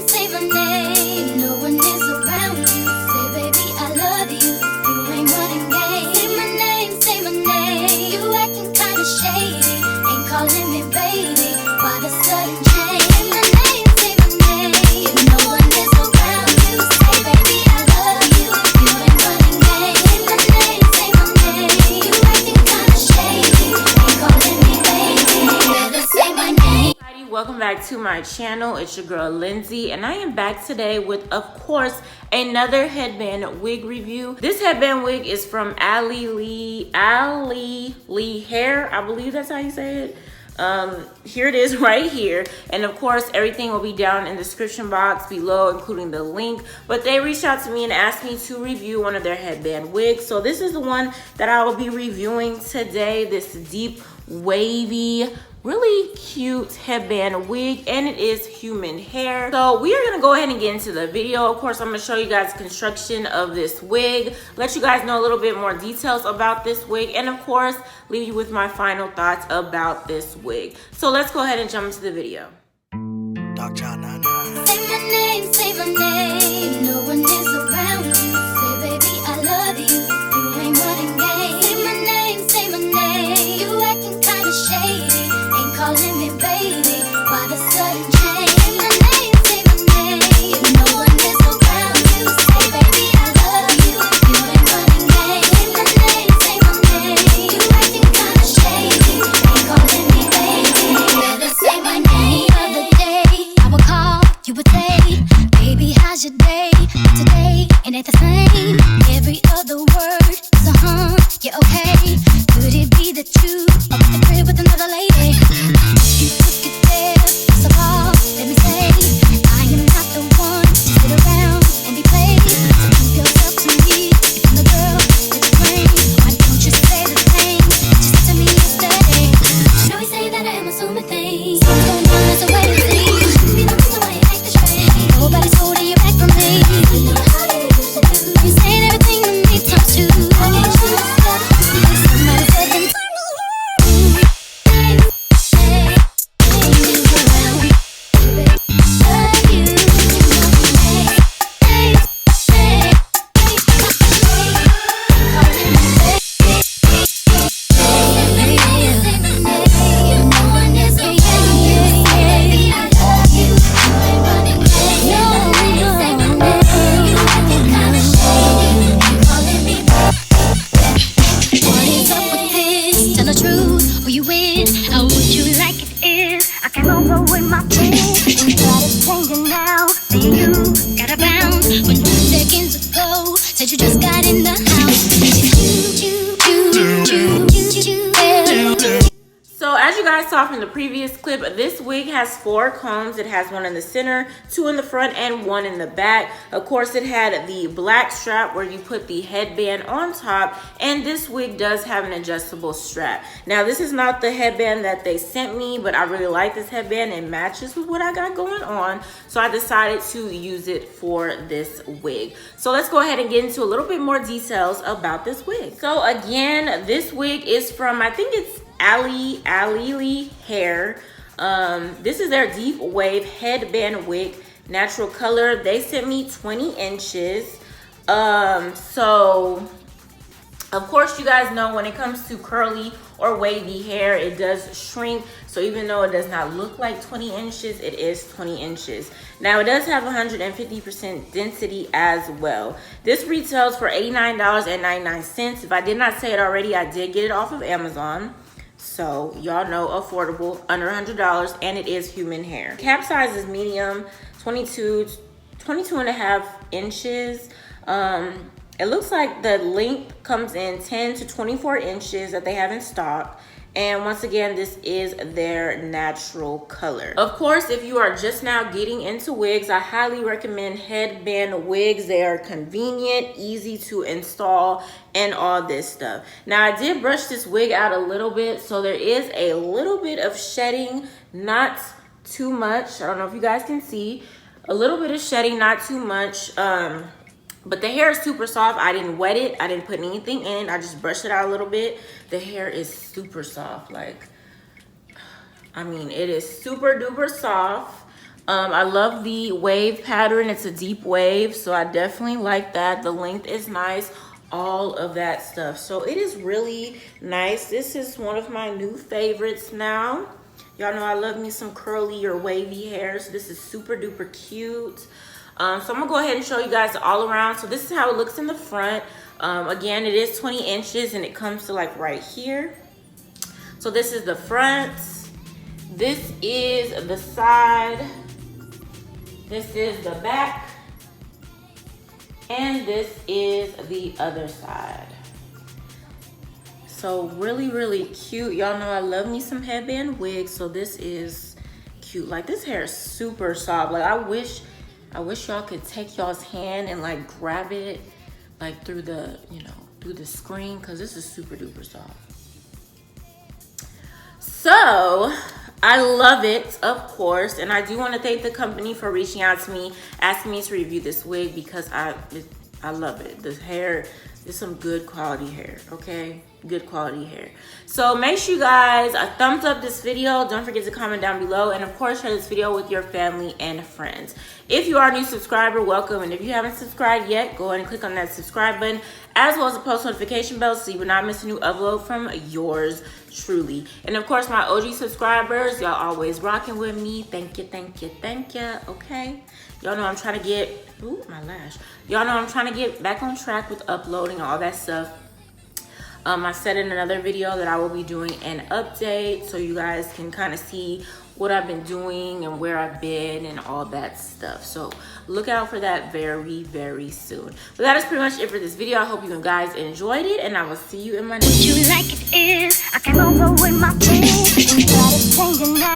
say my name. No one is around you. Say, baby, I love you. You ain't running game. Say my name. You acting kinda shady. Ain't calling me baby. Why the sudden change? Say my name. No one is around you. Say, baby, I love you. You ain't running game. Say my name. You acting kinda shady. Ain't calling me baby. Better say my name. Welcome back to my channel. It's your girl Lindsay, and I am back today with, of course, another headband wig review. This headband wig is from ALILIHAIR. I believe that's how you say it. Here it is right here, and of course everything will be down in the description box below, including the link. But they reached out to me and asked me to review one of their headband wigs, so this is the one that I will be reviewing today. This deep wavy, really cute headband wig, and it is human hair. So we are gonna go ahead and get into the video. Of course, I'm gonna show you guys construction of this wig, let you guys know a little bit more details about this wig, and of course leave you with my final thoughts about this wig. So let's go ahead and jump into the video. Say my name. No one is around you. Say, baby, I love you. You ain't running game. Say my name. You acting kinda shady. Ain't calling me baby. Why the sudden change? Say my name. No one is around you. Say, baby, I love you. You ain't running game. Say my name. You acting kinda shady. Ain't calling me baby. Better say my name. The other day I would call, you would say, baby, how's your day? Today it ain't the same. Every other word is a yeah, okay. Could it be that you are at the crib with another lady? You took it there, first of all, let me say, I am not the one to sit around and be played. So keep yourself to me, if I'm the girl that you bring. Why don't you say the same? Just said to me yesterday. You know we say that I am assuming things. What's going on is a way to see. Shouldn't be the reason why you act this way. Nobody's holding you back from me. You saying everything to me times two. I want you to stop. Somebody said them. So as you guys saw from the previous clip, this wig has 4 combs. It has one in the center, 2 in the front, and 1 in the back. Of course, it had the black strap where you put the headband on top, and this wig does have an adjustable strap. Now, this is not the headband that they sent me, but I really like this headband. It matches with what I got going on, so I decided to use it for this wig. So let's go ahead and get into a little bit more details about this wig. So again, this wig is from, I think it's ALILIHAIR. This is their deep wave headband wig, natural color. They sent me 20 inches. So of course you guys know when it comes to curly or wavy hair, it does shrink. So even though it does not look like 20 inches, it is 20 inches. Now it does have 150% density as well. This retails for $89.99. If I did not say it already, I did get it off of Amazon. So y'all know, affordable, under $100, and it is human hair. Cap size is medium, 22 and a half inches. It looks like the length comes in 10 to 24 inches that they have in stock. And once again, this is their natural color. Of course, if you are just now getting into wigs, I highly recommend headband wigs. They are convenient, easy to install, and all this stuff. Now, I did brush this wig out a little bit, so there is a little bit of shedding, not too much. I don't know if you guys can see. A little bit of shedding, not too much. But the hair is super soft. I didn't wet it. I didn't put anything in it. I just brushed it out a little bit. The hair is super soft. Like, I mean, it is super duper soft. I love the wave pattern. It's a deep wave, so I definitely like that. The length is nice, all of that stuff. So it is really nice. This is one of my new favorites now. Y'all know I love me some curly or wavy hair, so this is super duper cute. So I'm gonna go ahead and show you guys all around. So this is how it looks in the front. Again, it is 20 inches and it comes to like right here. So this is the front. This is the side. This is the back. And this is the other side. So really, really cute. Y'all know I love me some headband wigs, so this is cute. Like, this hair is super soft. Like, I wish y'all could take y'all's hand and like grab it like through the, you know, through the screen, because this is super duper soft. So I love it, of course, and I do want to thank the company for reaching out to me, asking me to review this wig, because I love it. This hair is some good quality hair, okay? Good quality hair. So make sure you guys thumbs up this video. Don't forget to comment down below, and of course share this video with your family and friends. If you are a new subscriber, welcome, and if you haven't subscribed yet, go ahead and click on that subscribe button, as well as the post notification bell, so you will not miss a new upload from yours truly. And of course, my OG subscribers, y'all always rocking with me. Thank you, thank you, thank you. Okay, y'all know I'm trying to get, ooh, my lash. Y'all know I'm trying to get back on track with uploading all that stuff. I said in another video that I will be doing an update, so you guys can kind of see what I've been doing and where I've been and all that stuff. So look out for that very, very soon. But that is pretty much it for this video. I hope you guys enjoyed it, and I will see you in my next video. You like it is, I came over with my friends and started changing now.